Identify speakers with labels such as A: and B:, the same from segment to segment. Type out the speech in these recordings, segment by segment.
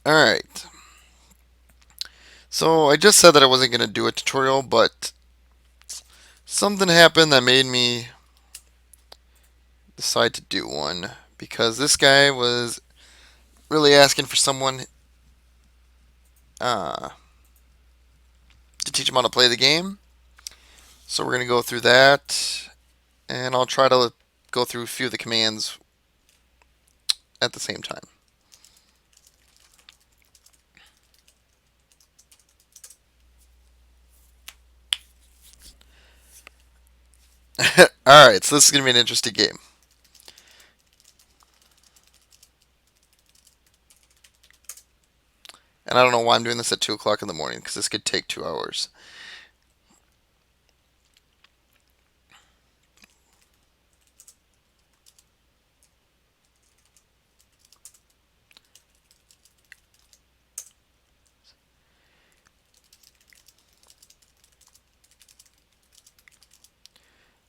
A: Alright. So I just said that I wasn't going to do a tutorial, but something happened that made me decide to do one. Because this guy was really asking for someone uh, to teach him how to play the game. So we're going to go through that, and I'll try to go through a few of the commands at the same time. Alright, so this is going to be an interesting game. And I don't know why I'm doing this at 2 o'clock in the morning, because this could take 2 hours.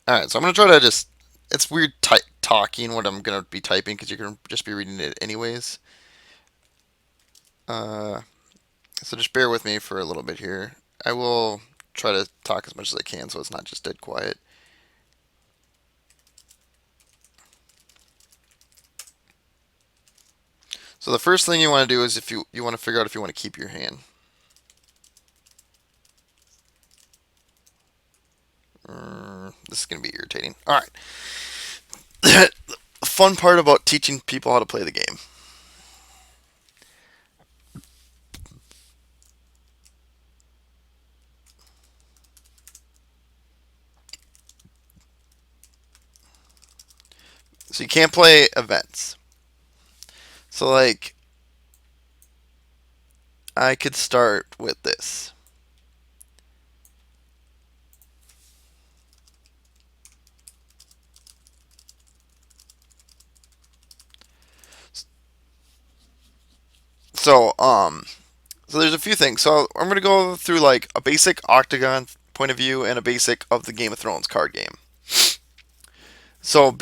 A: Alright, so I'm going to try to just... It's weird talking what I'm going to be typing, because you're going to just be reading it anyways. Uh, so just bear with me for a little bit here. I will try to talk as much as I can so it's not just dead quiet. So the first thing you want to do is if you want to figure out if you want to keep your hand. This is going to be irritating. Alright. The fun part about teaching people how to play the game. So you can't play events. So like I could start with this. So so there's a few things. So I'm going to go through like a basic octagon point of view and a basic of the Game of Thrones card game. So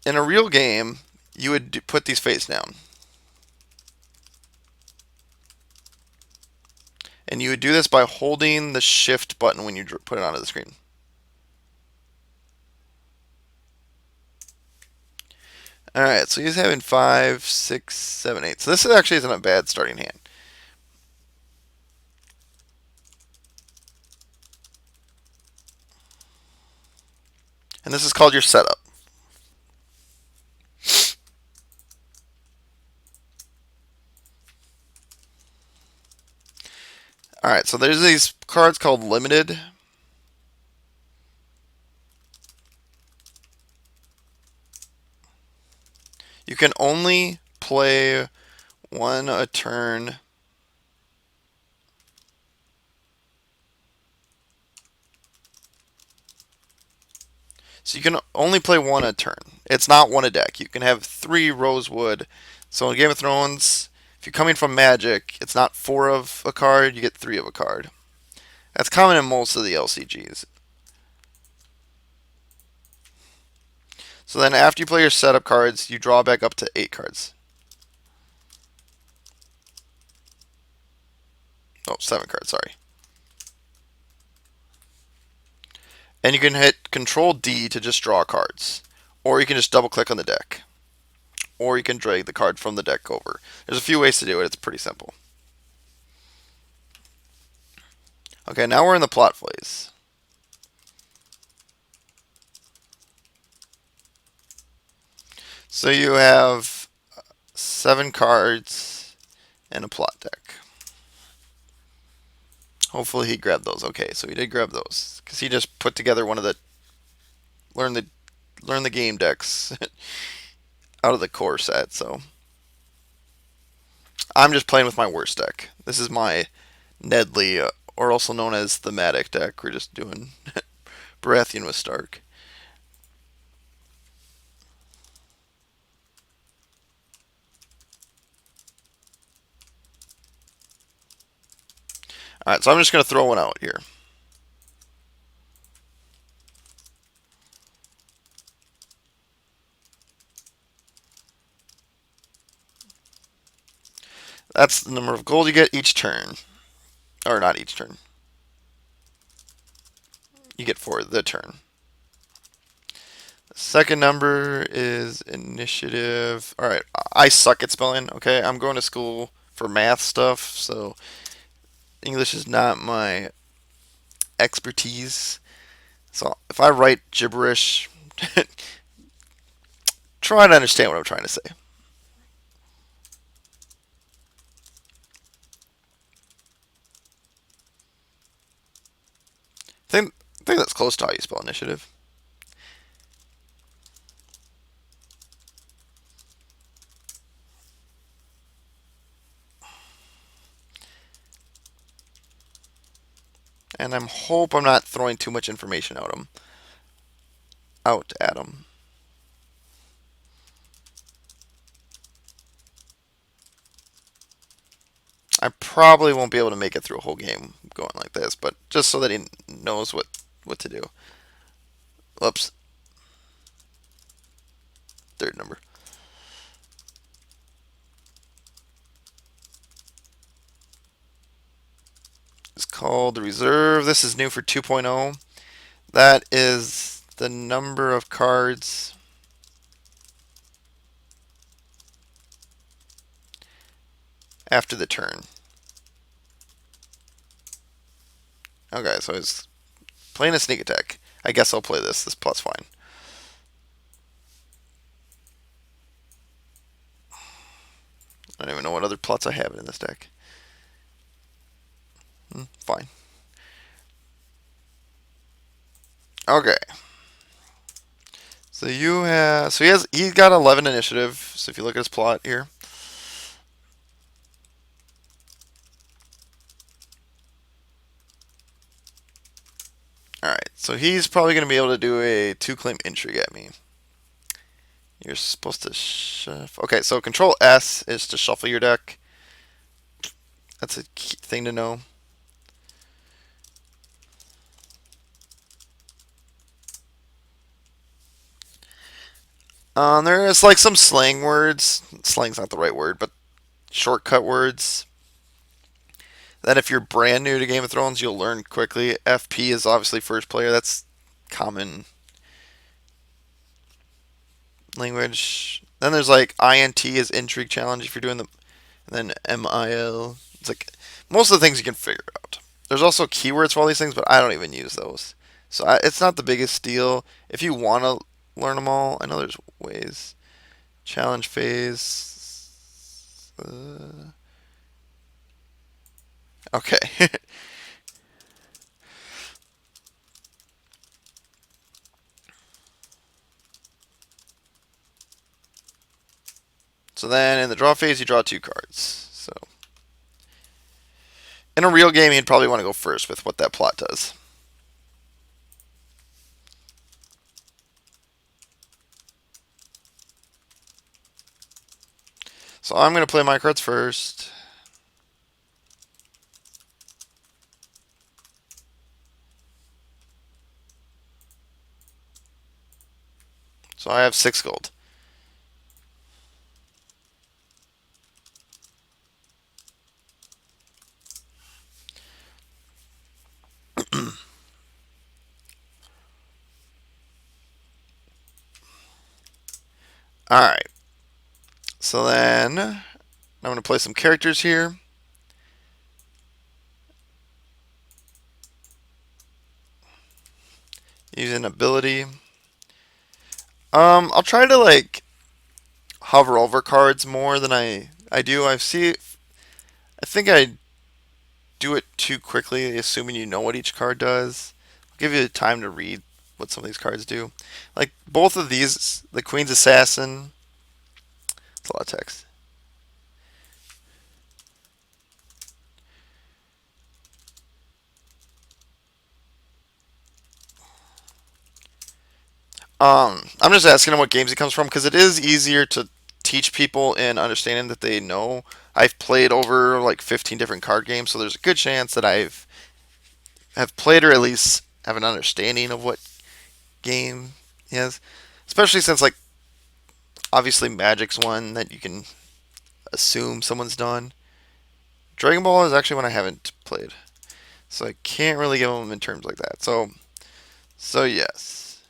A: in a real game, you would put these face down. And you would do this by holding the shift button when you put it onto the screen. Alright, so he's having 5, 6, 7, 8. So this actually isn't a bad starting hand. And this is called your setup. Alright, so there's these cards called limited. You can only play one a turn. So you can only play one a turn. It's not one a deck. You can have 3 rosewood. So in Game of Thrones, if you're coming from Magic, it's not 4 of a card, you get 3 of a card. That's common in most of the LCGs. So then after you play your setup cards, you draw back up to 8 cards. Oh, 7 cards, sorry. And you can hit Control D to just draw cards. Or you can just double click on the deck. Or you can drag the card from the deck over. There's a few ways to do it. It's pretty simple. Okay, now we're in the plot phase. So you have 7 cards and a plot deck. Hopefully he grabbed those. Okay, so he did grab those because he just put together one of the learn the game decks out of the core set. So I'm just playing with my worst deck. This is my Nedley, or also known as thematic deck. We're just doing Baratheon with Stark. Alright, so I'm just going to throw one out here. That's the number of gold you get each turn. Or not each turn. You get for the turn. The second number is initiative. Alright, I suck at spelling, okay? I'm going to school for math stuff, so English is not my expertise. So if I write gibberish, try to understand what I'm trying to say. I think that's close to how you spell initiative. And I hope I'm not throwing too much information out at him. I probably won't be able to make it through a whole game going like this, but just so that he knows what to do. Whoops. Third number. It's called the reserve. This is new for 2.0. That is the number of cards after the turn. Okay, so he's playing a sneak attack. I guess I'll play this. This plot's fine. I don't even know what other plots I have in this deck. Fine. Okay. So you have. So he's got 11 initiative. So if you look at his plot here. Alright, so he's probably going to be able to do a 2-claim intrigue at me. You're supposed to shuffle. Okay, so Control S is to shuffle your deck. That's a key thing to know. There's like some slang words. Slang's not the right word, but shortcut words that if you're brand new to Game of Thrones, you'll learn quickly. FP is obviously first player. That's common language. Then there's like INT is intrigue challenge if you're doing the. And then MIL. It's like most of the things you can figure out. There's also keywords for all these things, but I don't even use those. So it's not the biggest deal. If you want to learn them all, I know there's ways. Challenge phase. Okay. So then in the draw phase, you draw 2 cards. So in a real game, you'd probably want to go first with what that plot does. So I'm going to play my cards first. So I have 6 gold. Alright. So then I'm going to play some characters here. Use an ability. I'll try to like hover over cards more than I do. I think I do it too quickly, assuming you know what each card does. I'll give you time to read what some of these cards do. Like both of these, the Queen's Assassin. It's a lot of text. I'm just asking him what games he comes from because it is easier to teach people in understanding that they know. I've played over like 15 different card games, so there's a good chance that have played or at least have an understanding of what game he has. Especially since like obviously Magic's one that you can assume someone's done. Dragon Ball is actually one I haven't played, so I can't really give them in terms like that. So yes.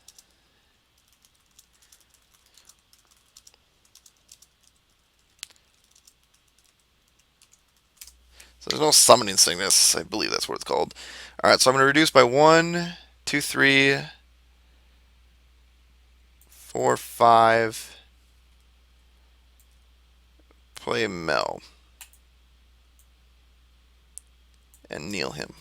A: So there's no summoning sickness. I believe that's what it's called. All right, so I'm going to reduce by 1, 2, 3, 4, 5. Play Mel and kneel him.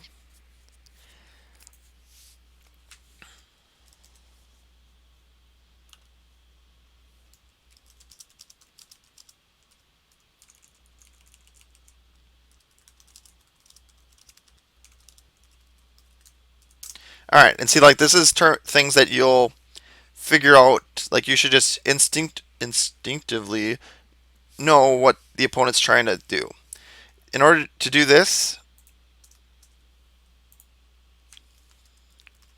A: All right, and see, like this is things that you'll figure out. Like you should just instinctively know what the opponent's trying to do. In order to do this,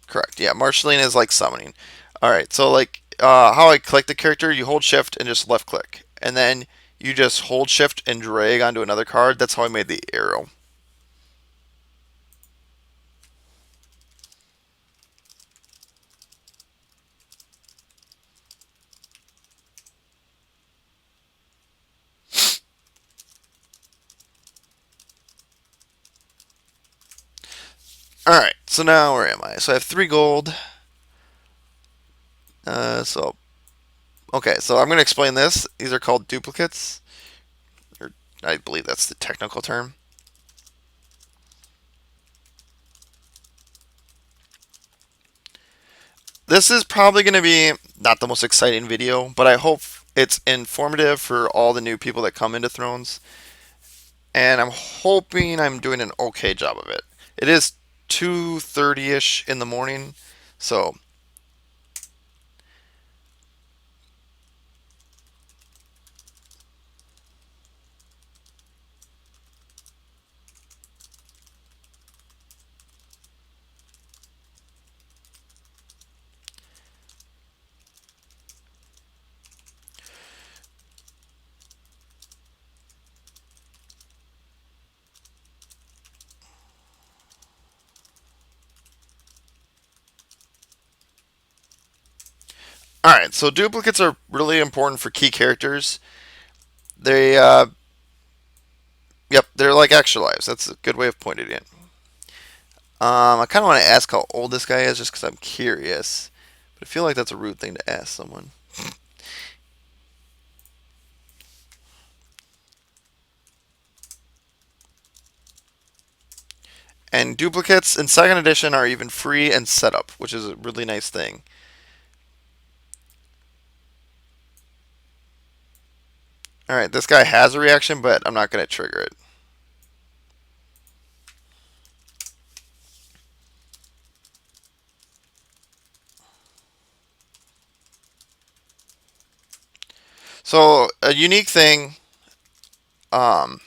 A: correct? Yeah, marshalling is like summoning. All right, so like how I collect the character, you hold shift and just left click, and then you just hold shift and drag onto another card. That's how I made the arrow. All right, so now where am I? So I have 3 gold. So okay, so I'm going to explain this. These are called duplicates, or I believe that's the technical term. This is probably going to be not the most exciting video, but I hope it's informative for all the new people that come into Thrones, and I'm hoping I'm doing an okay job of it. It is 2:30ish in the morning, so all right. So duplicates are really important for key characters. They, yep, they're like extra lives. That's a good way of pointing it. I kind of want to ask how old this guy is, just because I'm curious. But I feel like that's a rude thing to ask someone. And duplicates in second edition are even free and setup, which is a really nice thing. All right, this guy has a reaction, but I'm not going to trigger it. So a unique thing, um,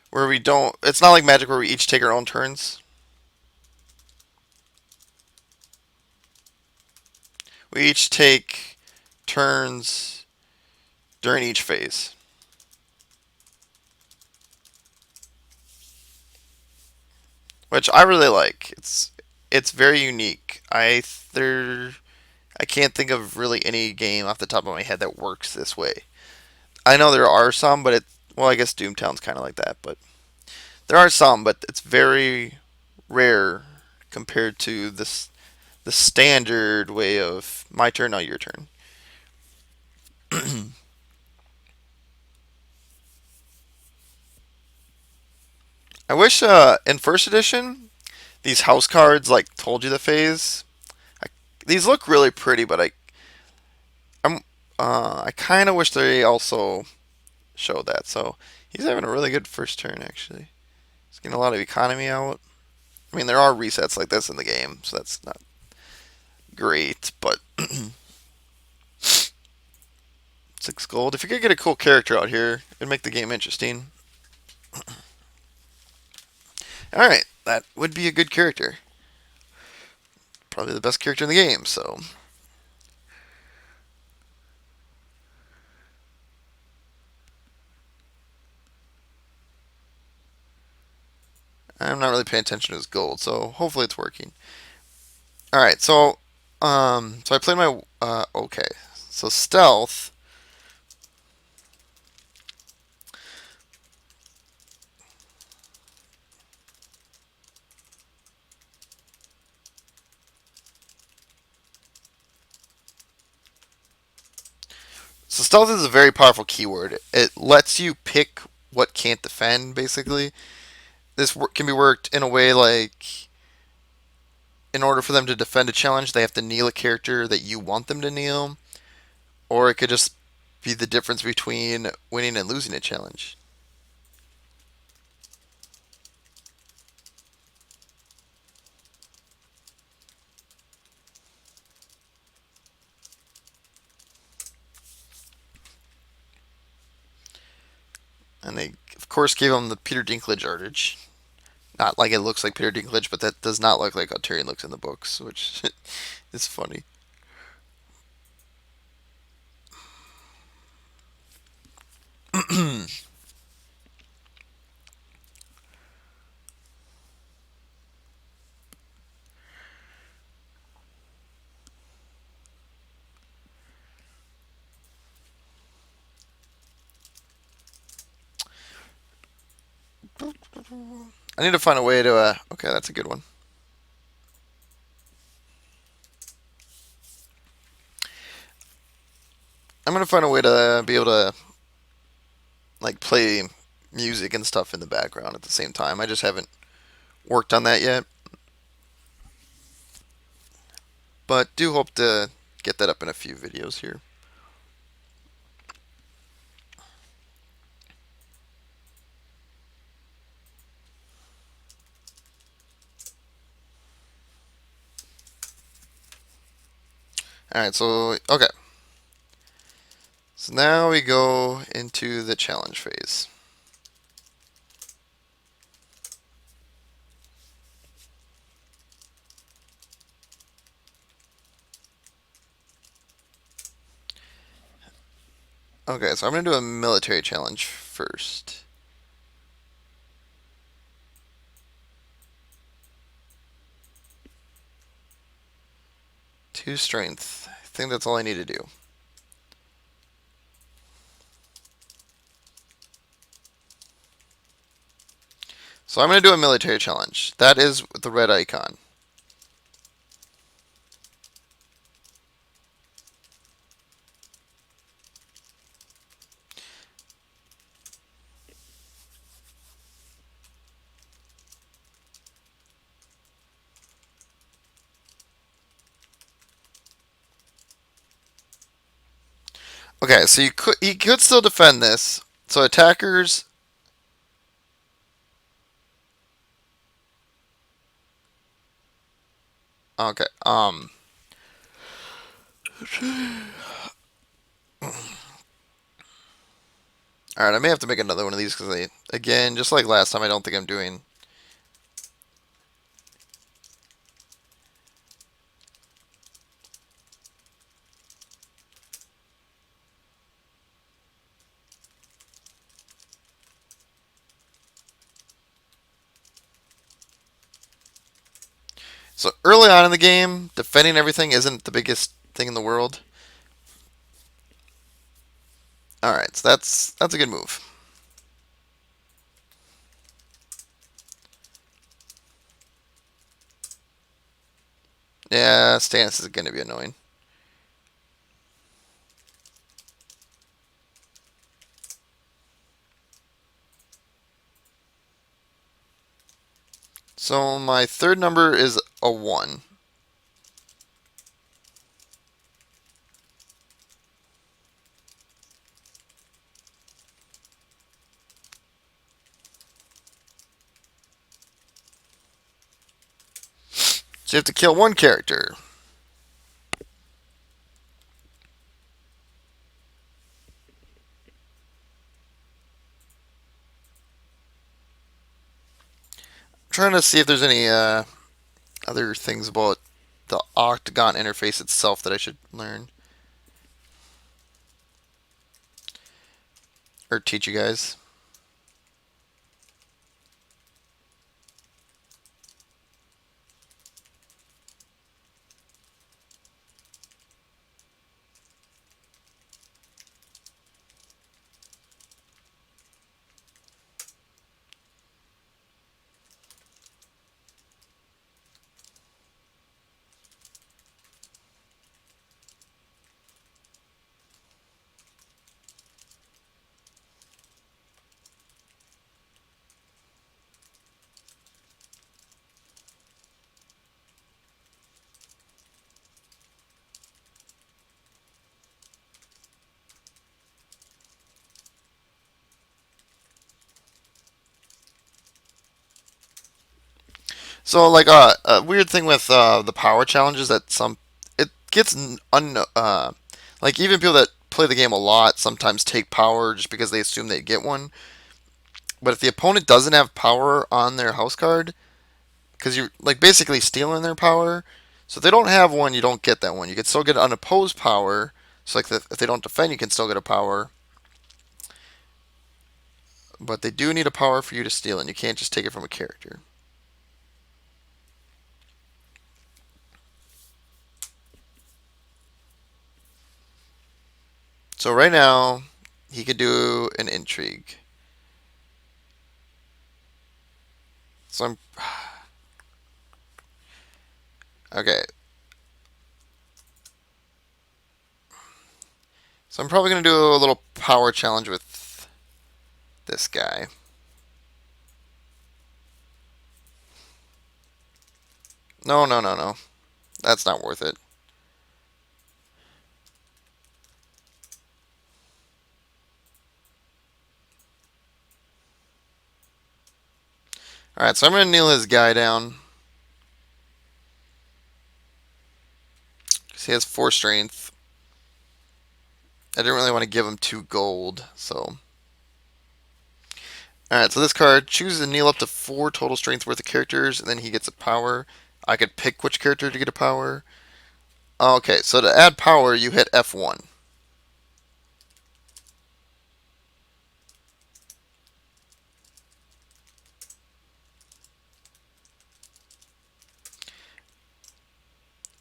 A: where we don't. It's not like Magic where we each take our own turns. We each take turns during each phase, which I really like. It's very unique. I can't think of really any game off the top of my head that works this way. I know there are some, but well, I guess Doomtown's kind of like that, but there are some, but it's very rare compared to the standard way of my turn, now your turn. I wish in first edition these house cards like told you the phase. I, these look really pretty, but I'm I kind of wish they also showed that. So he's having a really good first turn actually. He's getting a lot of economy out. I mean, there are resets like this in the game, so that's not great, but 6 gold. If you could get a cool character out here, it'd make the game interesting. All right, that would be a good character. Probably the best character in the game. So, I'm not really paying attention to his gold, so hopefully it's working. All right, so I played my okay. So stealth. So stealth is a very powerful keyword. It lets you pick what can't defend, basically. This can be worked in a way like, in order for them to defend a challenge, they have to kneel a character that you want them to kneel, or it could just be the difference between winning and losing a challenge. And they, of course, gave him the Peter Dinklage artage. Not like it looks like Peter Dinklage, but that does not look like how Tyrion looks in the books, which is funny. I need to find a way to. Okay, that's a good one. I'm gonna find a way to be able to like play music and stuff in the background at the same time. I just haven't worked on that yet, but do hope to get that up in a few videos here. All right, so okay. So now we go into the challenge phase. Okay, so I'm gonna do a military challenge first. 2 strength. I think that's all I need to do. So I'm going to do a military challenge. That is the red icon. Okay, so he could still defend this. So attackers. Okay. All right. I may have to make another one of these because again, just like last time, I don't think I'm doing. So early on in the game, defending everything isn't the biggest thing in the world. All right. So that's a good move. Yeah, stance is going to be annoying. So my third number is a 1. So you have to kill one character. I'm trying to see if there's any other things about the octagon interface itself that I should learn or teach you guys. So like a weird thing with the power challenge is that some it gets like even people that play the game a lot sometimes take power just because they assume they get one. But if the opponent doesn't have power on their house card, because you're like basically stealing their power, so if they don't have one, you don't get that one. You can still get unopposed power. So like if they don't defend, you can still get a power. But they do need a power for you to steal, and you can't just take it from a character. So right now, he could do an intrigue. So I'm okay. So I'm probably gonna do a little power challenge with this guy. No, no, no, no. That's not worth it. All right, so I'm gonna kneel his guy down because he has 4 strength. I didn't really want to give him 2 gold, so. Alright, so this card chooses to kneel up to 4 total strength worth of characters, and then he gets a power. I could pick which character to get a power. Okay, so to add power, you hit F1.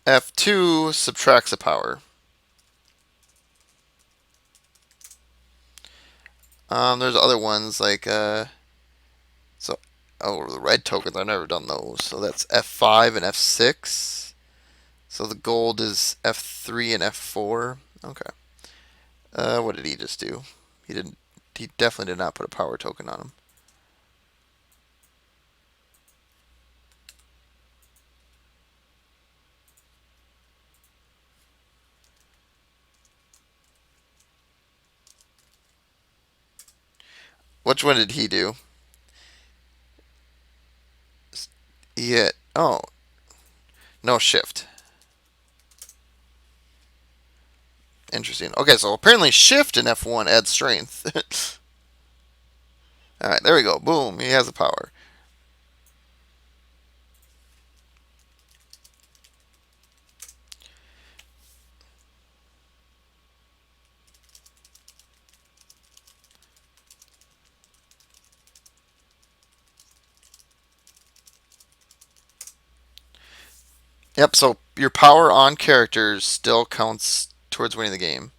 A: F2 subtracts a power. There's other ones like so oh the red tokens. I've never done those. So that's F5 and F6. So the gold is F3 and F4. Okay. What did he just do? He didn't. He definitely did not put a power token on him. Which one did he do? He hit. Oh, no shift. Interesting. Okay, so apparently shift in F1 adds strength. Alright, there we go. Boom. He has the power. Yep, so your power on characters still counts towards winning the game.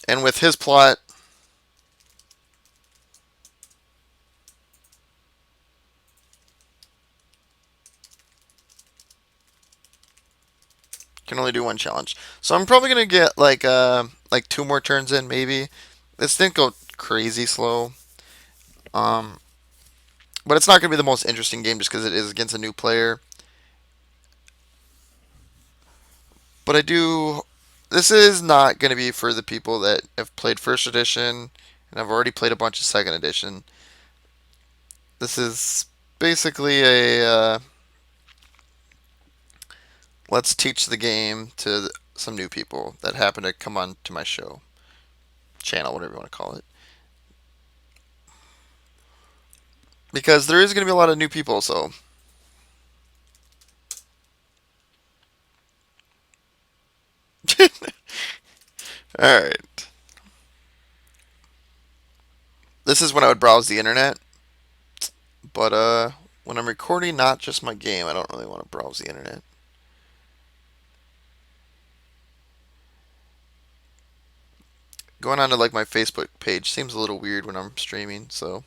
A: And with his plot, can only do one challenge. So I'm probably gonna get like 2 more turns in maybe. This didn't go crazy slow. Um, but it's not gonna be the most interesting game just because it is against a new player. But I do. This is not gonna be for the people that have played first edition and have already played a bunch of second edition. This is basically a let's teach the game to some new people that happen to come on to my show, channel, whatever you want to call it. Because there is going to be a lot of new people, so. Alright. This is when I would browse the internet, but when I'm recording not just my game, I don't really want to browse the internet. Going on to like my Facebook page seems a little weird when I'm streaming, so.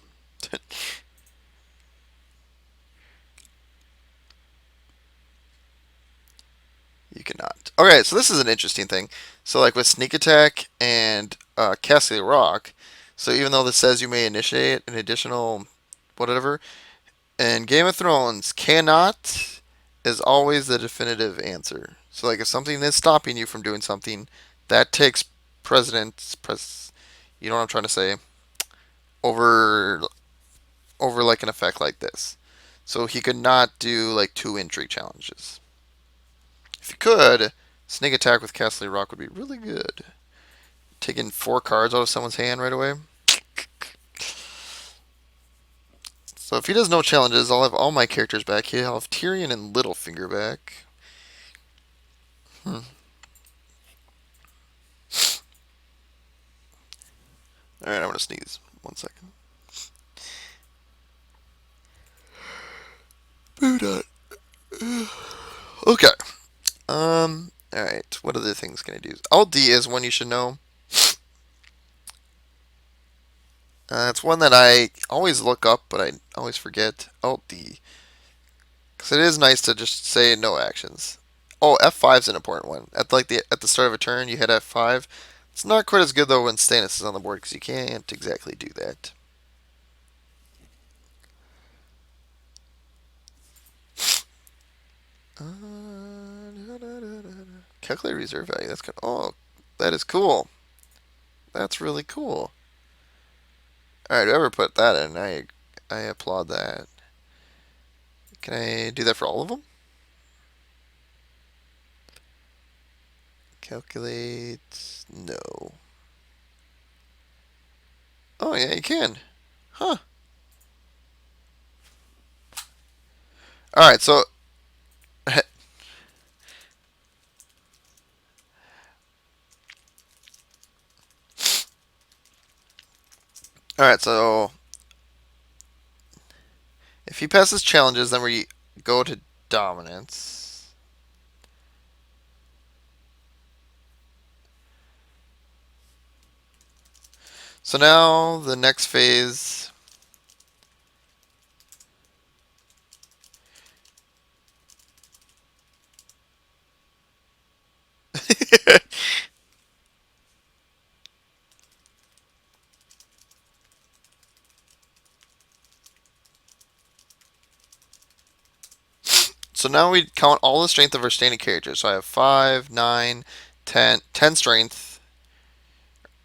A: You cannot. Okay, so this is an interesting thing. So like with sneak attack and Castle Rock, so even though this says you may initiate an additional whatever, and Game of Thrones cannot is always the definitive answer. So like if something is stopping you from doing something, that takes you know what I'm trying to say, over like an effect like this. So he could not do like two intrigue challenges. If he could, sneak attack with Castle Rock would be really good. Taking four cards out of someone's hand right away. So if he does no challenges, I'll have all my characters back. He'll have Tyrion and Littlefinger back. Hmm. Alright, I'm gonna sneeze. 1 second. Okay. Alright. What other things can I do? Alt D is one you should know. It's one that I always look up, but I always forget. Alt D. Because it is nice to just say no actions. Oh, F5 is an important one. At the start of a turn, you hit F5. It's not quite as good though when Stannis is on the board because you can't exactly do that. Calculate reserve value. That's good. Oh, that is cool. That's really cool. All right, whoever put that in, I applaud that. Can I do that for all of them? Calculate. No. Oh yeah, you can. Huh. All right, so all right, so if he passes challenges, then we go to dominance. So now the next phase. So now we count all the strength of our standing characters. So I have 5, 9, 10, 10 strength,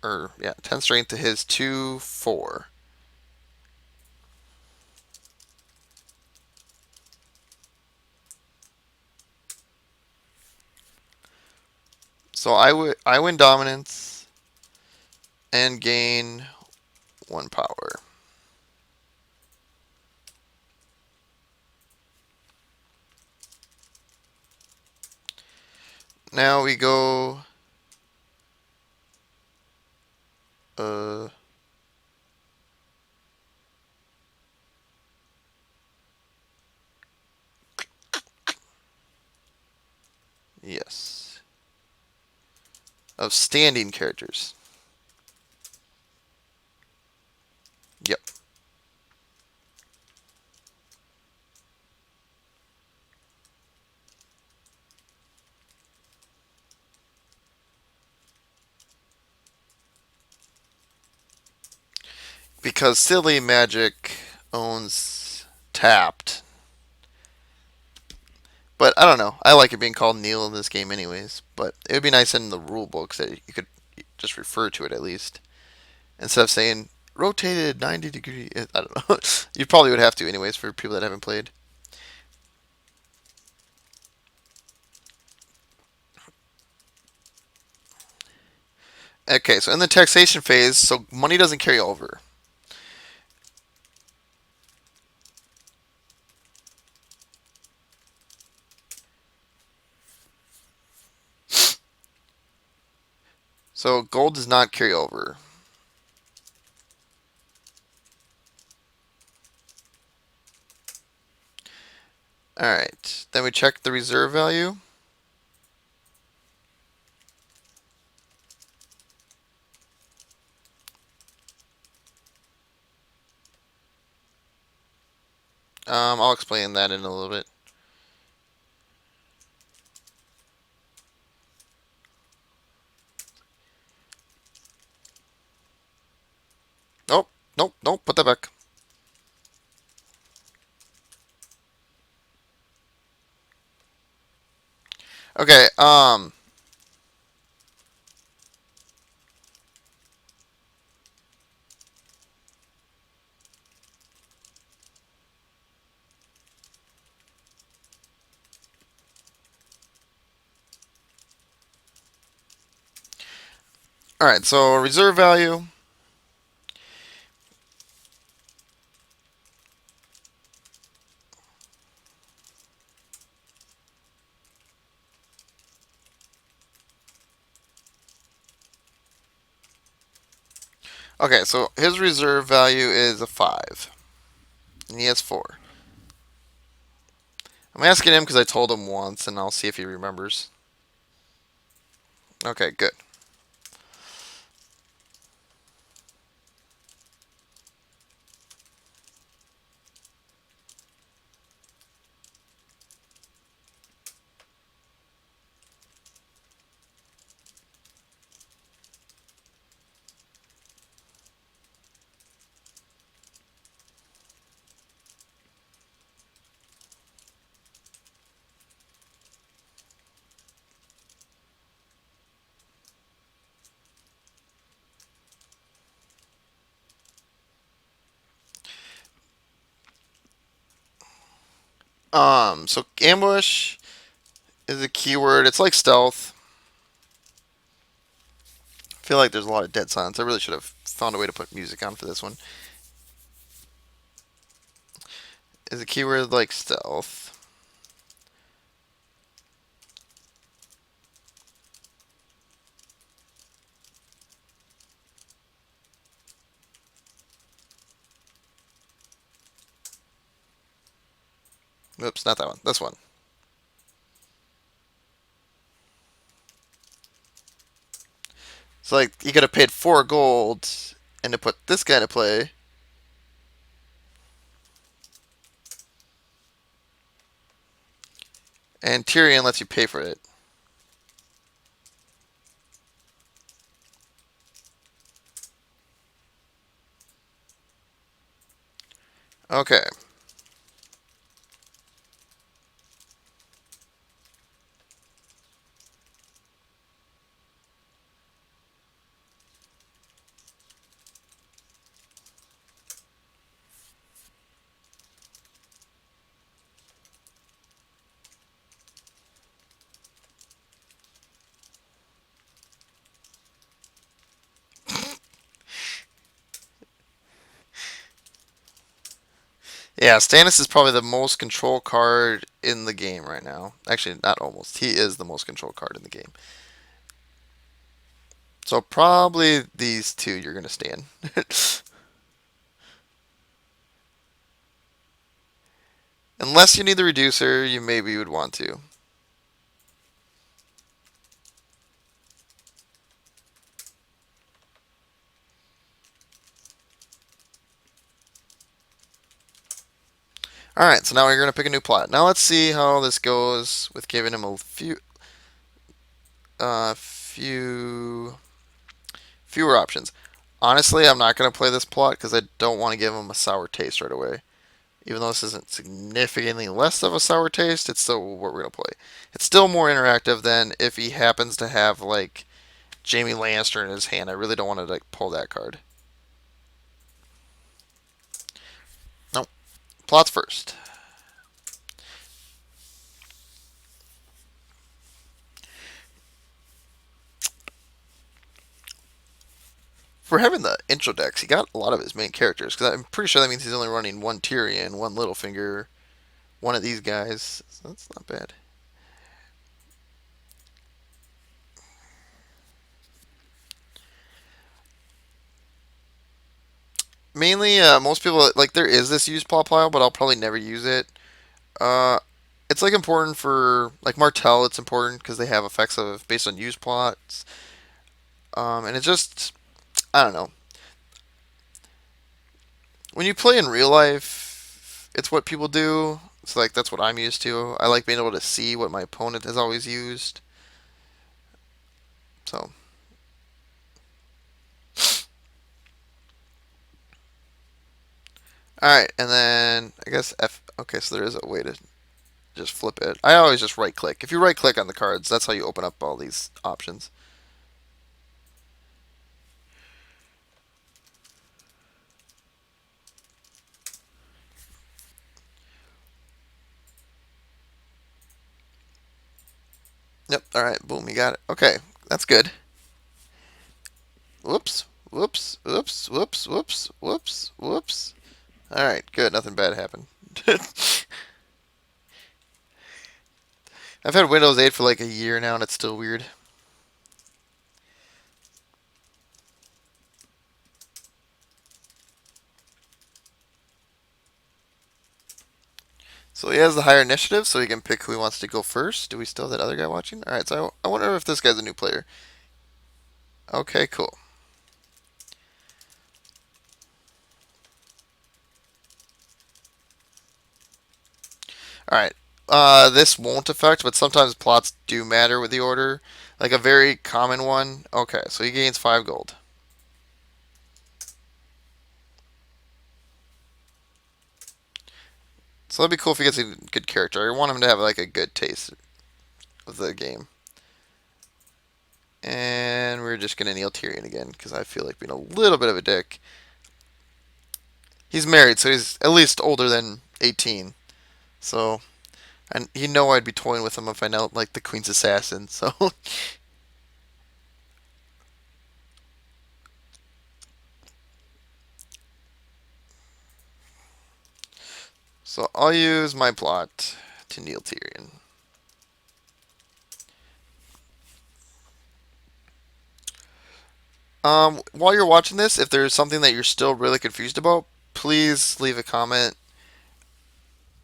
A: or yeah, 10 strength to his 2, 4. So I win dominance and gain 1 power. Now we go. Uh, yes. Of standing characters. Yep. Because Silly Magic owns Tapped. But I don't know. I like it being called Neil in this game, anyways. But it would be nice in the rule books that you could just refer to it at least instead of saying rotated 90 degree. I don't know. You probably would have to, anyways, for people that haven't played. Okay, so in the taxation phase, so money doesn't carry over. So gold does not carry over. All right. Then we check the reserve value. I'll explain that in a little bit. Nope, nope, put that back. Okay, alright, so reserve value. Okay, so his reserve value is a 5. And he has 4. I'm asking him because I told him once, and I'll see if he remembers. Okay, good. So ambush is a keyword. It's like stealth. I feel like there's a lot of dead silence. I really should have found a way to put music on for this one. Is a keyword like stealth. Oops, not that one. This one. So like you could have paid 4 gold and to put this guy to play. And Tyrion lets you pay for it. Okay. Yeah, Stannis is probably the most control card in the game right now. Actually, not almost. He is the most control card in the game. So probably these two you're gonna stand. Unless you need the reducer, you maybe would want to. All right, so now we're gonna pick a new plot. Now let's see how this goes with giving him a fewer options. Honestly, I'm not gonna play this plot because I don't want to give him a sour taste right away. Even though this isn't significantly less of a sour taste, it's still what we're gonna play. It's still more interactive than if he happens to have like Jamie Lannister in his hand. I really don't want to like pull that card. Nope. Plots first. For having the intro decks, he got a lot of his main characters because I'm pretty sure that means he's only running one Tyrion, one Littlefinger, one of these guys. So that's not bad. Mainly, most people like there is this use plot pile, but I'll probably never use it. Uh, it's like important for like Martell. It's important because they have effects of based on use plots. And it's just I don't know. When you play in real life, it's what people do. It's like that's what I'm used to. I like being able to see what my opponent has always used. So All right, and then I guess F. Okay, so there is a way to just flip it. I always just right click. If you right click on the cards, that's how you open up all these options. Yep. All right. Boom. You got it. Okay. That's good. Whoops. Whoops. Whoops. Whoops. Whoops. Whoops. Whoops. All right. Good. Nothing bad happened. I've had Windows 8 for like a year now, and it's still weird. So he has the higher initiative, so he can pick who he wants to go first. Do we still have that other guy watching? All right. So I wonder if this guy's a new player. Okay. Cool. All right. This won't affect, but sometimes plots do matter with the order. Like a very common one. Okay, so he gains 5 gold. So that'd be cool if he gets a good character. I want him to have like a good taste of the game. And we're just gonna kneel Tyrion again because I feel like being a little bit of a dick. He's married, so he's at least older than 18. So, and you know I'd be toying with him if I know like the Queen's assassin. So, so I'll use my plot to kneel Tyrion. While you're watching this, if there's something that you're still really confused about, please leave a comment.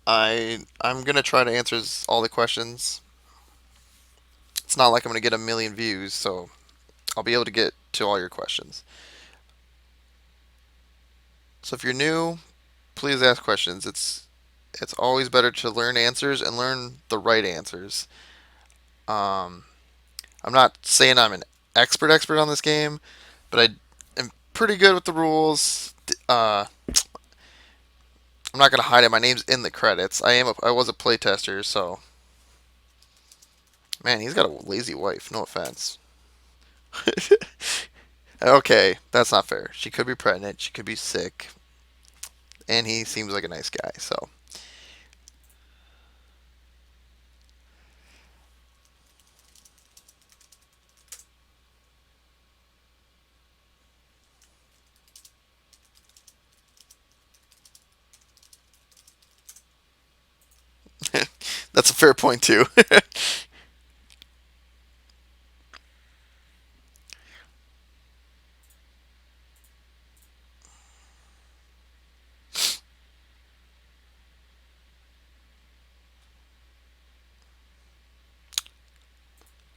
A: I'm gonna try to answer all the questions. It's not like I'm gonna get a million views, so I'll be able to get to all your questions. So if you're new, please ask questions. It's always better to learn answers and learn the right answers. Um, I'm not saying I'm an expert on this game, but I am pretty good with the rules. I'm not gonna hide it. My name's in the credits. I was a playtester, so man, he's got a lazy wife. No offense. Okay, that's not fair. She could be pregnant. She could be sick, and he seems like a nice guy. So that's a fair point too.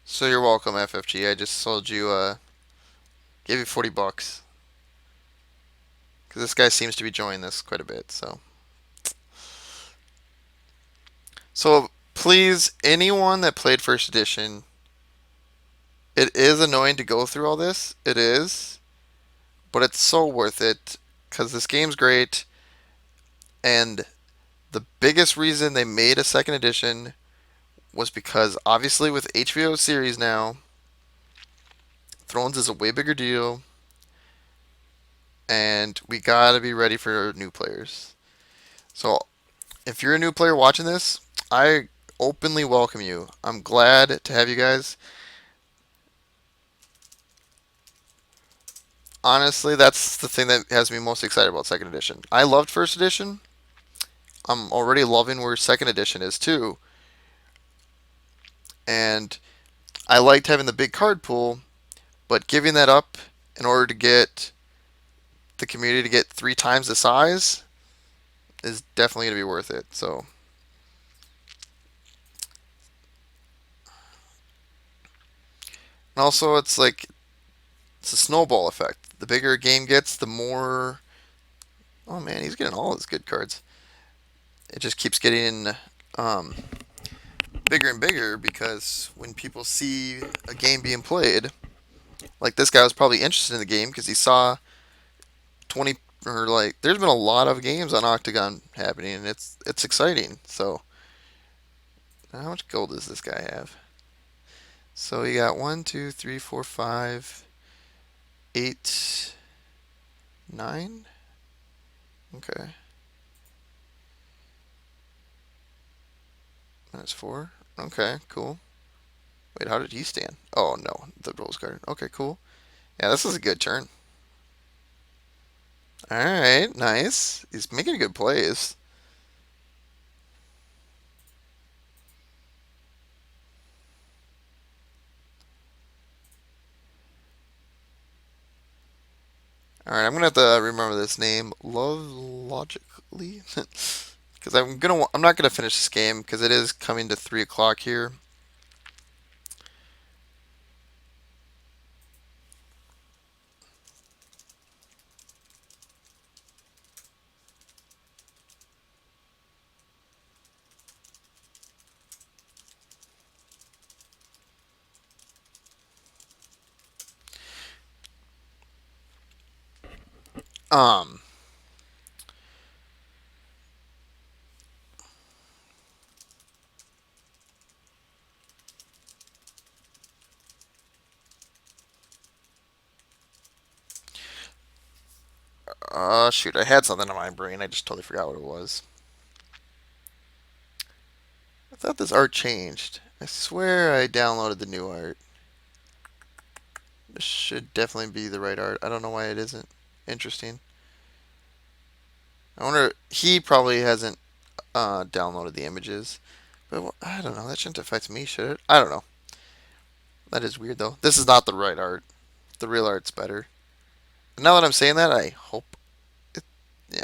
A: So you're welcome, FFG. I just sold you. Gave you $40 because this guy seems to be enjoying this quite a bit. So please, anyone that played first edition, it is annoying to go through all this. It is, but it's so worth it because this game's great. And the biggest reason they made a second edition was because obviously with HBO series now, Thrones is a way bigger deal, and we gotta be ready for new players. So if you're a new player watching this, I openly welcome you. I'm glad to have you guys. Honestly, that's the thing that has me most excited about second edition. I loved first edition. I'm already loving where second edition is too. And I liked having the big card pool, but giving that up in order to get the community to get 3 times the size is definitely going to be worth it. So, and also it's like it's a snowball effect. The bigger a game gets, the more. Oh man, he's getting all his good cards. It just keeps getting um, bigger and bigger because when people see a game being played, like this guy was probably interested in the game because he saw 20 or like there's been a lot of games on Octagon happening, and it's exciting. So how much gold does this guy have? So you got one, two, three, four, five, eight, nine. Okay, that's four. Okay, cool. Wait, how did he stand? Oh no, the rose garden. Okay, cool. Yeah, this is a good turn. All right, nice. He's making good plays. All right, I'm gonna have to remember this name. Love logically, because I'm not gonna finish this game because it is coming to 3 o'clock here. Um, shoot, I had something in my brain. I just totally forgot what it was. I thought this art changed. I swear I downloaded the new art. This should definitely be the right art. I don't know why it isn't. Interesting. I wonder. He probably hasn't downloaded the images. But I don't know. That shouldn't affect me, should it? I don't know. That is weird though. This is not the right art. The real art's better. Now that I'm saying that, I hope it. Yeah.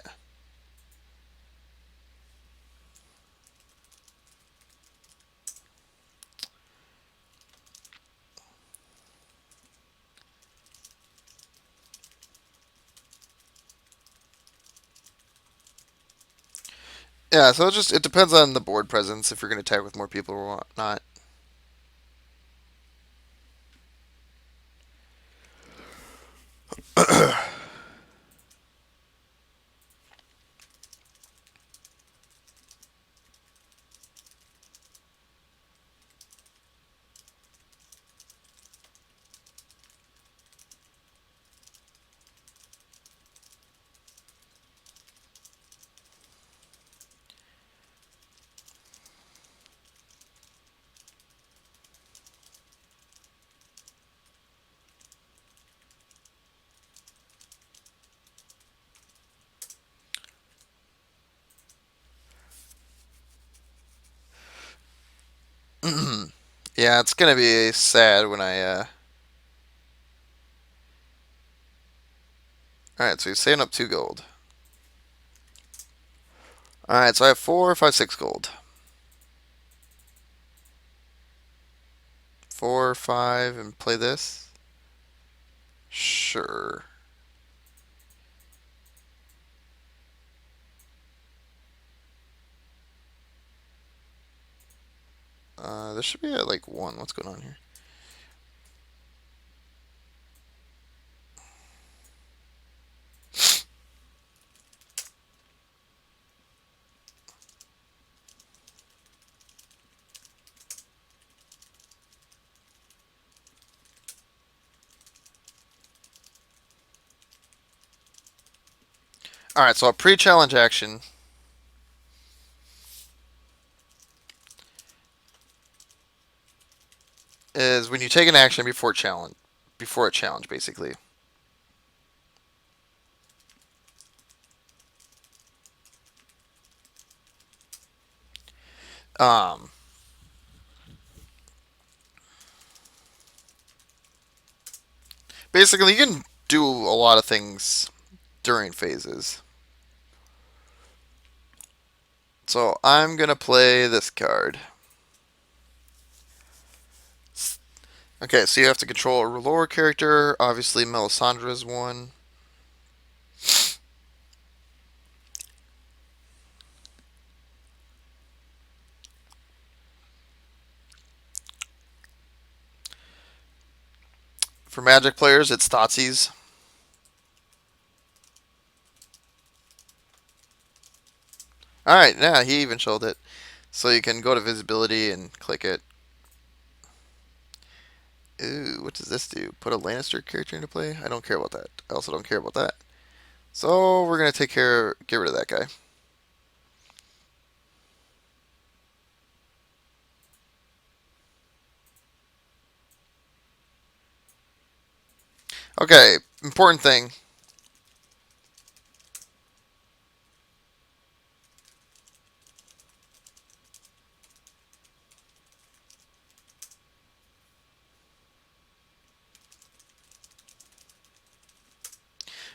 A: Yeah. So it depends on the board presence if you're going to tag with more people or not. Yeah, it's gonna be sad when I. All right, so he's saving up 2 gold. All right, so I have 4, 5, 6 gold. 4, 5, and play this. Sure. This should be at like 1. What's going on here? All right, so a pre-challenge action is when you take an action before a challenge, basically. Um, Basically, you can do a lot of things during phases. So I'm gonna play this card. Okay, so you have to control a lower character. Obviously, Melisandre's one. For Magic players, it's Thoughtseize. Alright, yeah, he even showed it. So you can go to visibility and click it. Ooh, what does this do? Put a Lannister character into play? I don't care about that. I also don't care about that. So we're gonna get rid of that guy. Okay, important thing.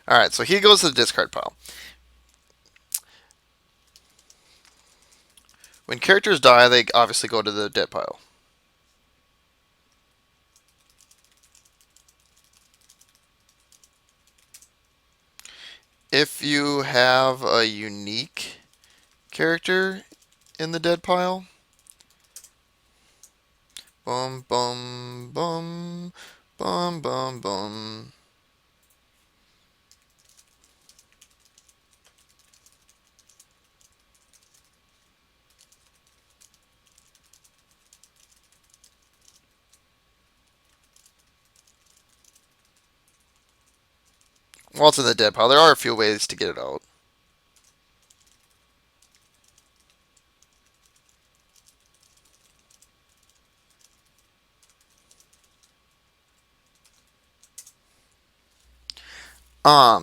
A: Alright, so he goes to the discard pile. When characters die, they obviously go to the dead pile. If you have a unique character in the dead pile, bum bum bum bum bum bum. Well, it's in the dead pile. There are a few ways to get it out.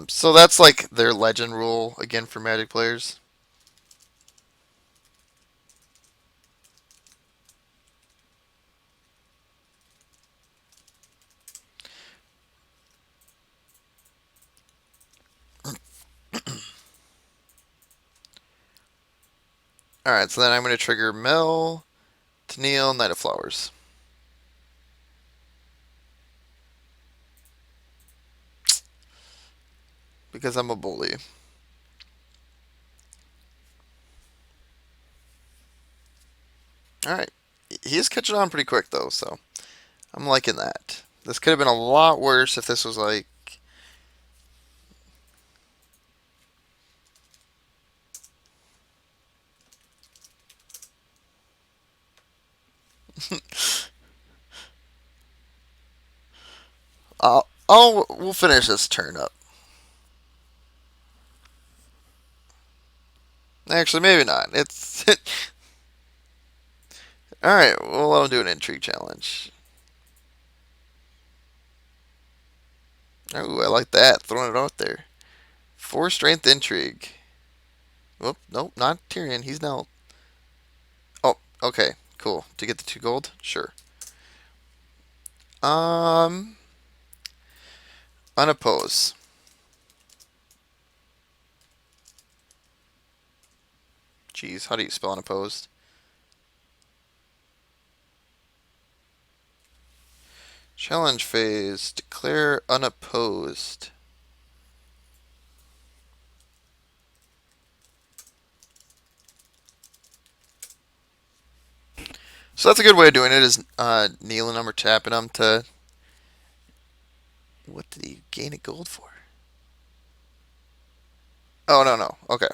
A: So that's like their legend rule again for Magic players. Alright, so then I'm going to trigger Mel, Tennille, Knight of Flowers. Because I'm a bully. Alright. He's catching on pretty quick, though, so I'm liking that. This could have been a lot worse if this was like. We'll finish this turn up. Actually, maybe not. It's. Alright, well, I'll do an intrigue challenge. Ooh, I like that. Throwing it out there. 4 strength intrigue. Whoop, nope, not Tyrion. He's now. Oh, okay, cool. To get the 2 gold? Sure. Um, Unoppose. Jeez, how do you spell unopposed? Challenge phase. Declare unopposed. So that's a good way of doing it, is kneeling them or tapping them to. What did he gain a gold for? Oh, no, no. Okay.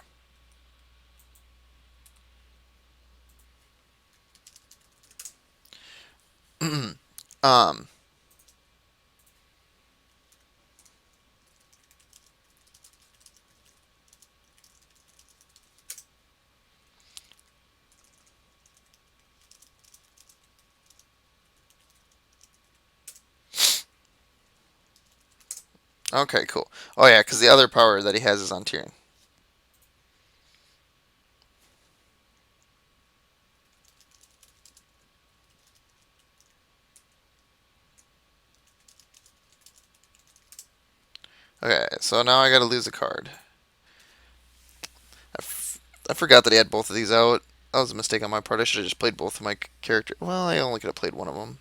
A: um, okay, cool. Oh, yeah, because the other power that he has is on Tyrion. Okay, so now I gotta lose a card. I forgot that he had both of these out. That was a mistake on my part. I should have just played both of my characters. Well, I only could have played one of them,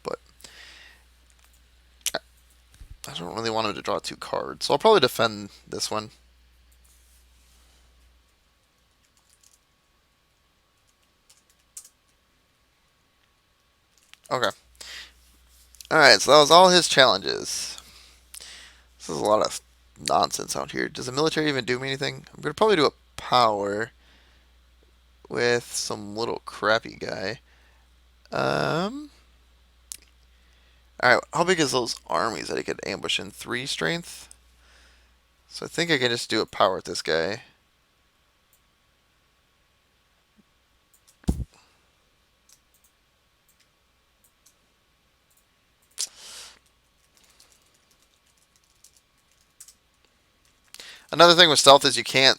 A: but I don't really want him to draw 2 cards, so I'll probably defend this one. Okay. Alright, so that was all his challenges. This is a lot of nonsense out here. Does the military even do me anything? I'm going to probably do a power. with some little crappy guy. Um. All right. How big is those armies that I could ambush in? 3 strength. So I think I can just do a power with this guy. Another thing with stealth is you can't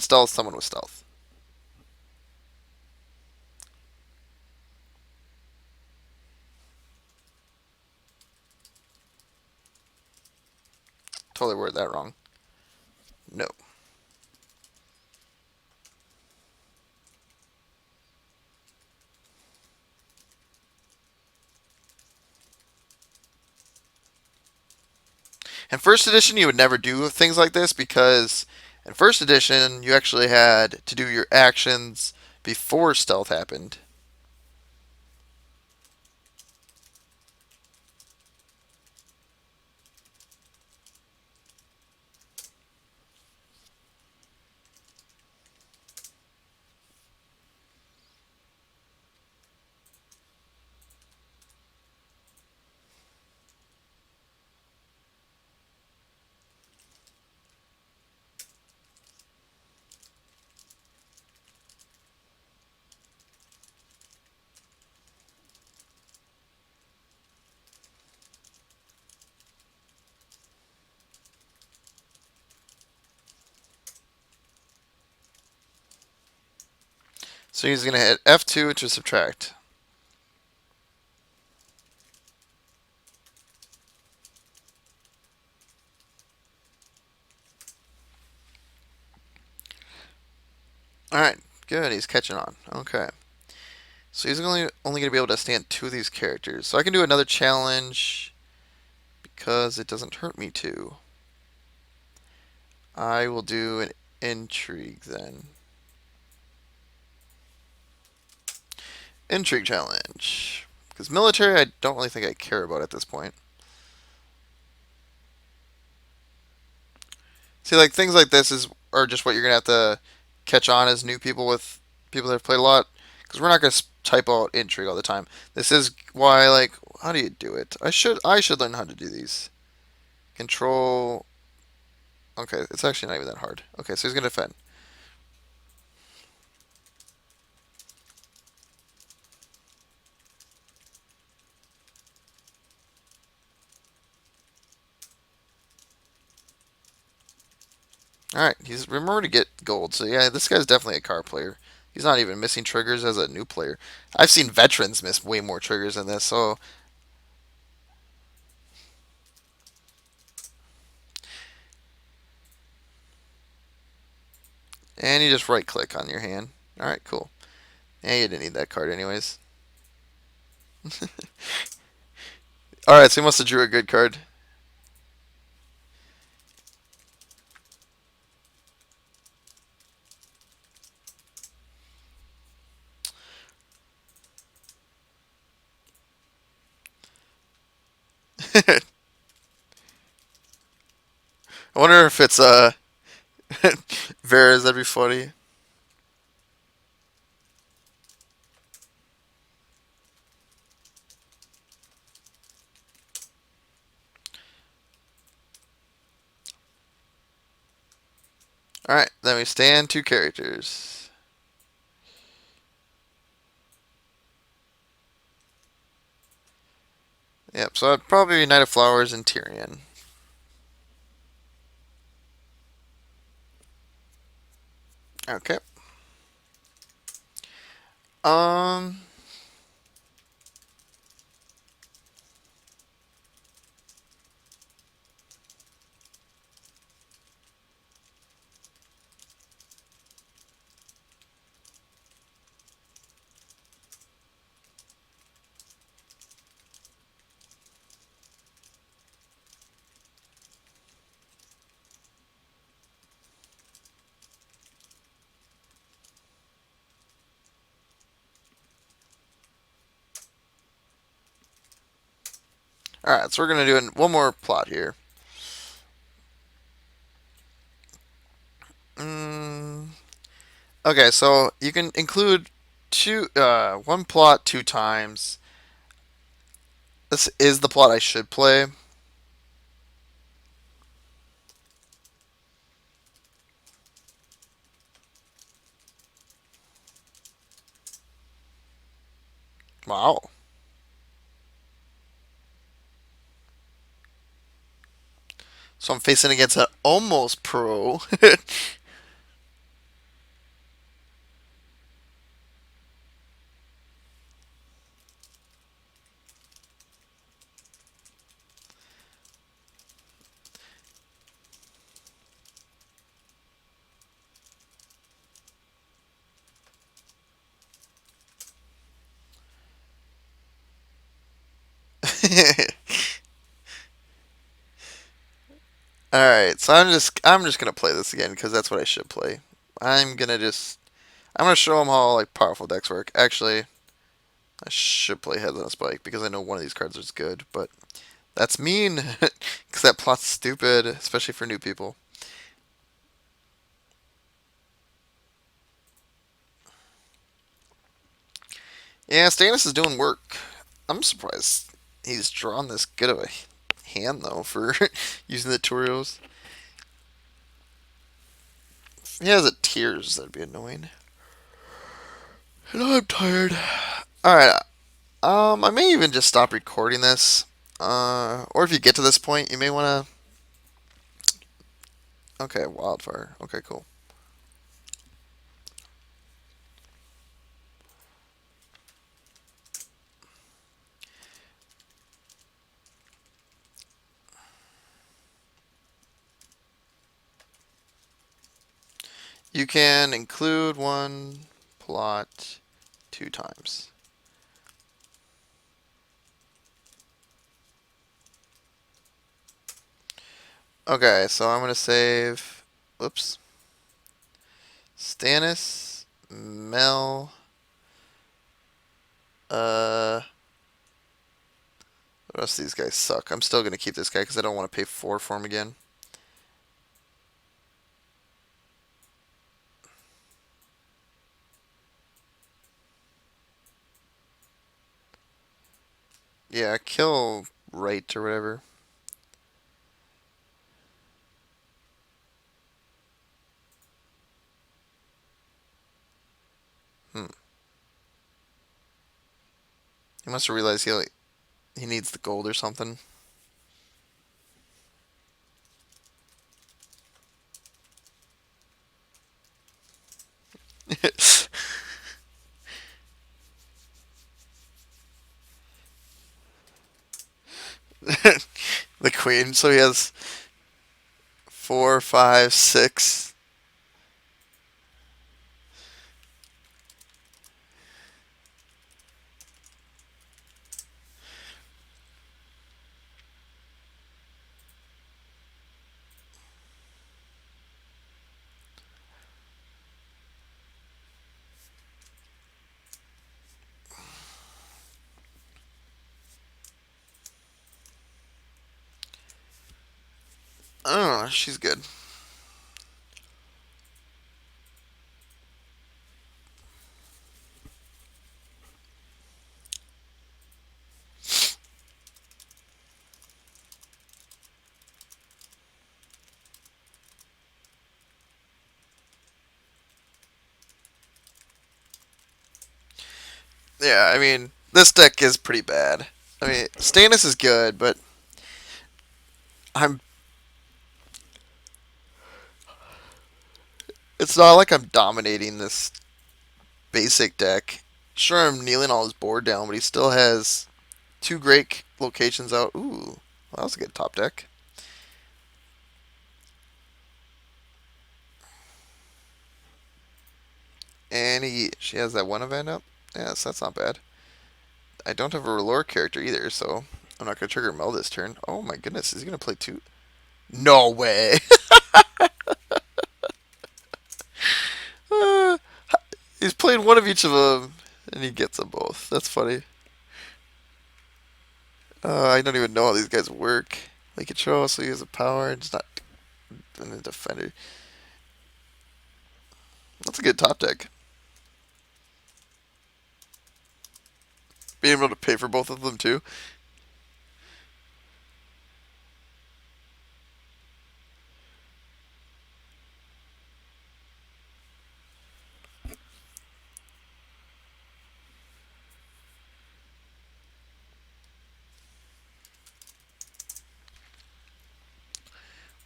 A: stealth someone with stealth. Totally worded that wrong. No. In first edition, you would never do things like this because in first edition, you actually had to do your actions before stealth happened. So he's going to hit F2 to subtract. Alright, good. He's catching on. Okay. So he's only going to be able to stand 2 of these characters. So I can do another challenge because it doesn't hurt me to. I will do an intrigue then. Intrigue challenge. Because military, I don't really think I care about at this point. See, like things like this are just what you're gonna have to catch on as new people with people that have played a lot. Because we're not gonna type out intrigue all the time. This is why, like, how do you do it? I should learn how to do these. Control. Okay, it's actually not even that hard. Okay, so he's gonna defend. All right, he's remember to get gold. So yeah, this guy's definitely a car player. He's not even missing triggers as a new player. I've seen veterans miss way more triggers than this. So and you just right click on your hand. All right, cool. Yeah, you didn't need that card anyways. All right, so he must have drew a good card. I wonder if it's Vera's. That'd be funny. All right, then we stand 2 characters. Yep. So I'd probably be Knight of Flowers and Tyrion. Okay. Um. All right, so we're gonna do one more plot here. Okay, so you can include one plot two times. This is the plot I should play. Wow. So I'm facing against an almost pro. All right, so I'm just gonna play this again because that's what I should play. I'm gonna show them how like powerful decks work. Actually, I should play Heads on a Spike because I know one of these cards is good, but that's mean because that plot's stupid, especially for new people. Yeah, Stannis is doing work. I'm surprised he's drawn this good of a hand though for using the tutorials. If he has a tears, that'd be annoying. And I'm tired. All right, I may even just stop recording this. Or if you get to this point, you may want to. Okay, wildfire. Okay, cool. You can include one plot two times. Okay, so I'm gonna save. Whoops. Stannis, Mel. Uh, the rest of these guys suck. I'm still gonna keep this guy because I don't want to pay four for him again. Yeah, kill right or whatever. Hmm. He must have realized he needs the gold or something. The queen. So he has four, five, six. I don't know. She's good. Yeah, I mean, this deck is pretty bad. I mean, Stannis is good, but I'm. It's not like I'm dominating this basic deck. Sure, I'm kneeling all his board down, but he still has two great locations out. Ooh, well, that was a good top deck. And she has that one event up. Yes, that's not bad. I don't have a lore character either, so I'm not gonna trigger Mel this turn. Oh my goodness, is he gonna play two? No way. Uh, he's playing one of each of them, and he gets them both. That's funny. I don't even know how these guys work. They control, so he has a power. It's not a defender. That's a good top deck. Being able to pay for both of them too.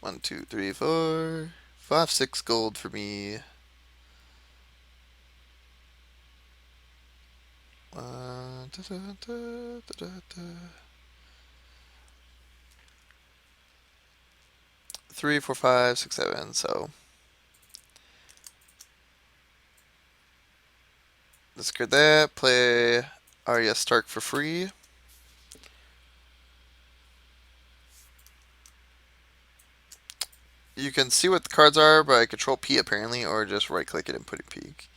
A: One, two, three, four, five, six gold for me. Da, da, da, da, da. 3, 4, 5, 6, 7. So discard that. Play Arya Stark for free. You can see what the cards are by Control P apparently, or just right click it and put a peek.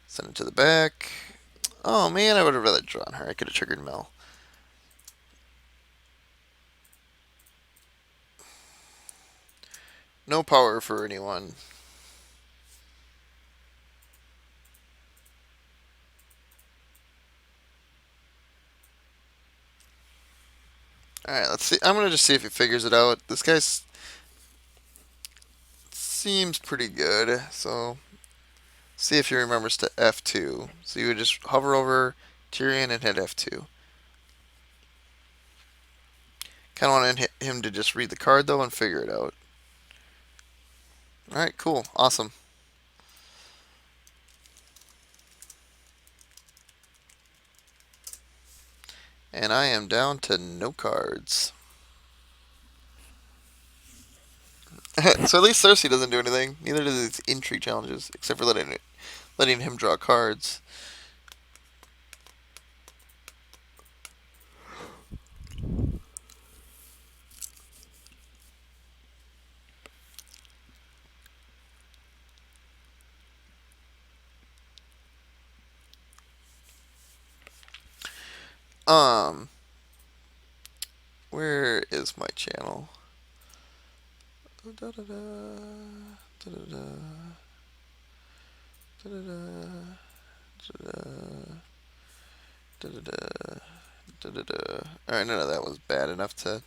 A: Send it to the back. Oh man, I would have rather drawn her. I could have triggered Mel. No power for anyone. Alright, let's see. I'm gonna just see if he figures it out. This guy seems pretty good, so see if he remembers to F2. So you would just hover over Tyrion and hit F2. Kind of want him to just read the card though and figure it out. Alright, cool. Awesome. And I am down to no cards. So at least Cersei doesn't do anything. Neither does these intrigue challenges, except for letting him draw cards. Um, where is my channel? Da, da, da, da, da, da, da, da, da, da, da, da. Alright, none of that was bad enough to.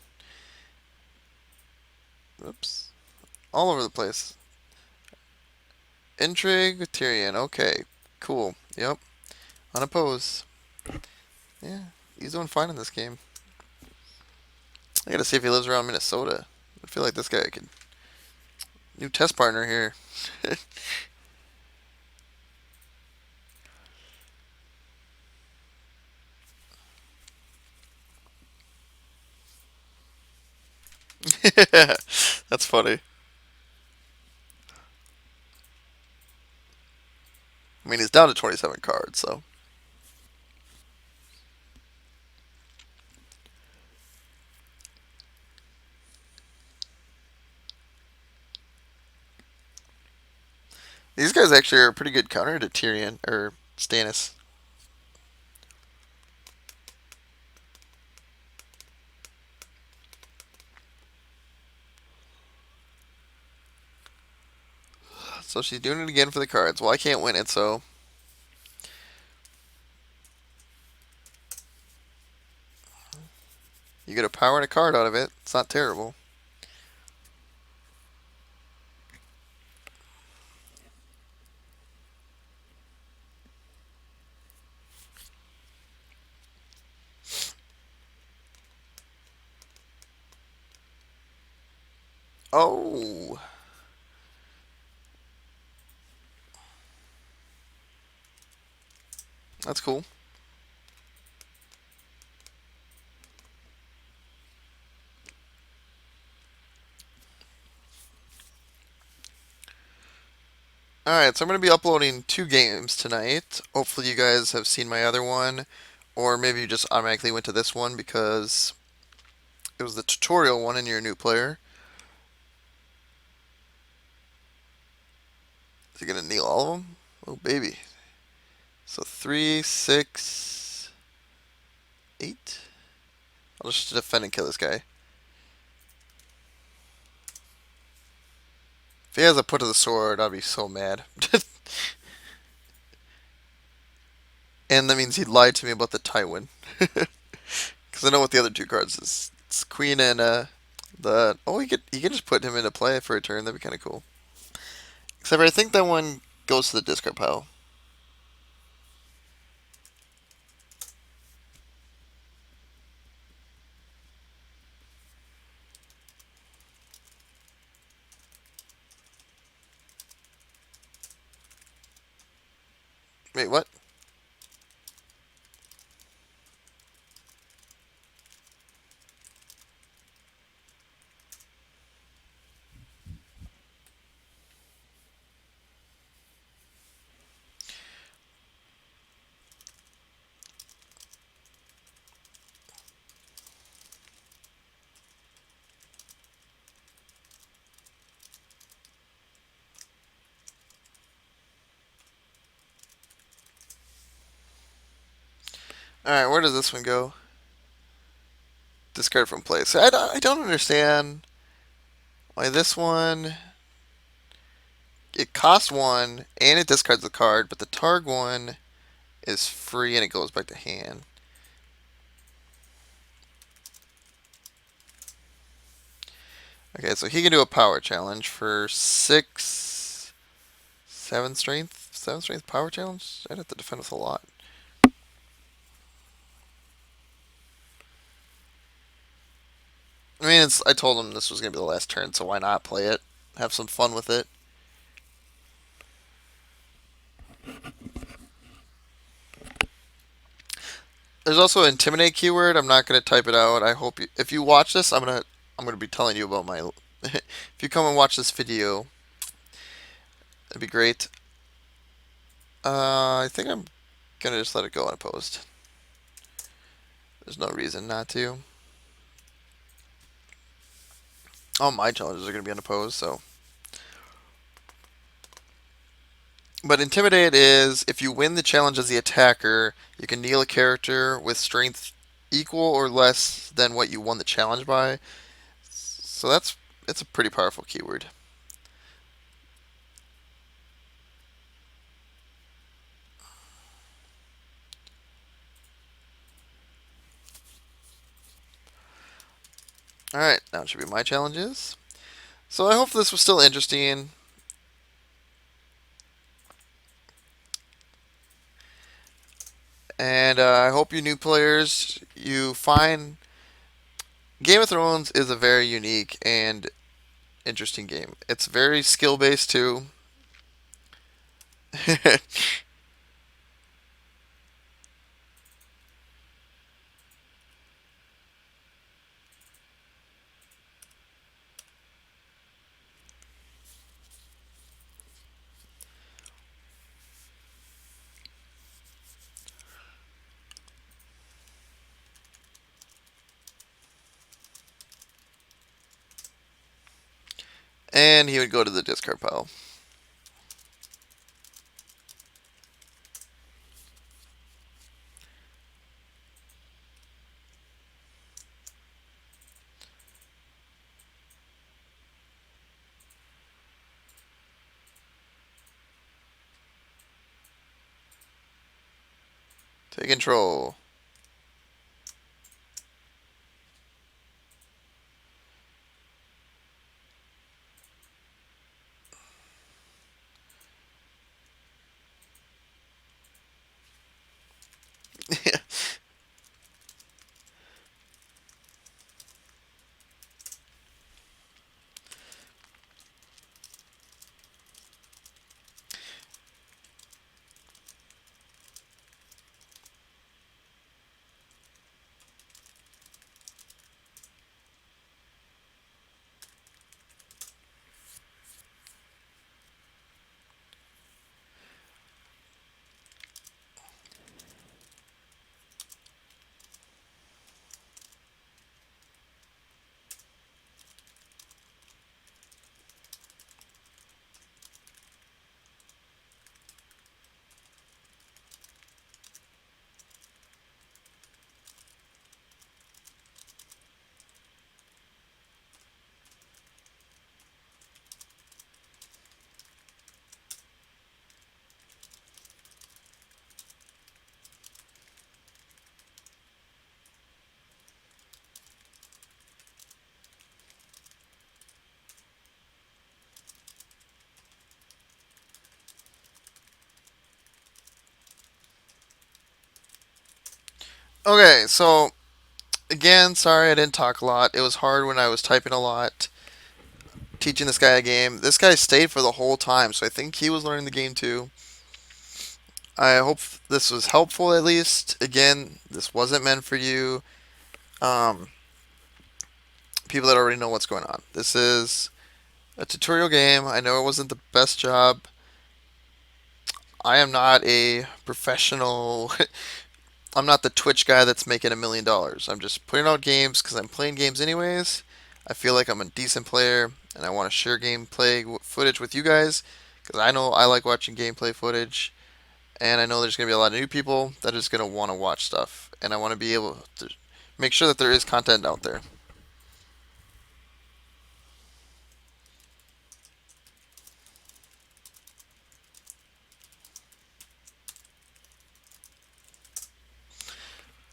A: Oops. All over the place. Intrigue with Tyrion. Okay. Cool. Yep. Unopposed. Yeah. He's doing fine in this game. I gotta see if he lives around Minnesota. I feel like this guy could. New test partner here. That's funny. I mean, he's down to 27 cards, so. These guys actually are a pretty good counter to Tyrion, or Stannis. So she's doing it again for the cards. Well, I can't win it, so. You get a power and a card out of it. It's not terrible. Oh. That's cool. Alright, so I'm going to be uploading 2 games tonight. Hopefully you guys have seen my other one, or maybe you just automatically went to this one because it was the tutorial one and you're a new player. Is he going to kneel all of them? Oh, baby. So 3, 6, 8. I'll just defend and kill this guy. If he has a put to the sword, I'd be so mad. And that means he lied to me about the Tywin. Because I know what the other two cards is. It's Queen and the. Oh, he could just put him into play for a turn. That'd be kind of cool. Except for I think that one goes to the discard pile. Wait, what? Alright, where does this one go? Discard from play. So I don't understand why this one. It costs one and it discards the card, but the Targ one is free and it goes back to hand. Okay, so he can do a power challenge for 6, 7 strength. 7 strength power challenge? I'd have to defend with a lot. I mean, I told him this was going to be the last turn, so why not play it? Have some fun with it. There's also an intimidate keyword. I'm not going to type it out. I hope if you watch this, I'm gonna be telling you about my. If you come and watch this video, that'd be great. I think I'm gonna just let it go unopposed. There's no reason not to. All my challenges are gonna be unopposed, so. But Intimidate is if you win the challenge as the attacker, you can kneel a character with strength equal or less than what you won the challenge by. So it's a pretty powerful keyword. Alright, now it should be my challenges. So I hope this was still interesting. And I hope you new players, you find Game of Thrones is a very unique and interesting game. It's very skill based too. And he would go to the discard pile. Take control. Okay, so again, sorry I didn't talk a lot. It was hard when I was typing a lot, teaching this guy a game. This guy stayed for the whole time, so I think he was learning the game too. I hope this was helpful at least. Again, this wasn't meant for you. Um, People that already know what's going on. This is a tutorial game. I know it wasn't the best job. I am not a professional. I'm not the Twitch guy that's making $1 million. I'm just putting out games because I'm playing games anyways. I feel like I'm a decent player and I want to share gameplay footage with you guys because I know I like watching gameplay footage and I know there's going to be a lot of new people that is going to want to watch stuff and I want to be able to make sure that there is content out there.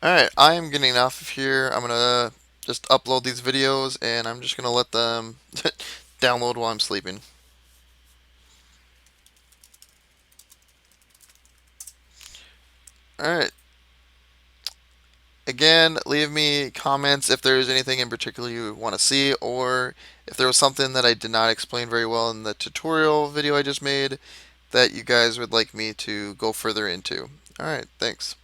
A: Alright, I am getting off of here. I'm going to just upload these videos and I'm just going to let them download while I'm sleeping. Alright, again, leave me comments if there is anything in particular you want to see, or if there was something that I did not explain very well in the tutorial video I just made that you guys would like me to go further into. Alright, thanks.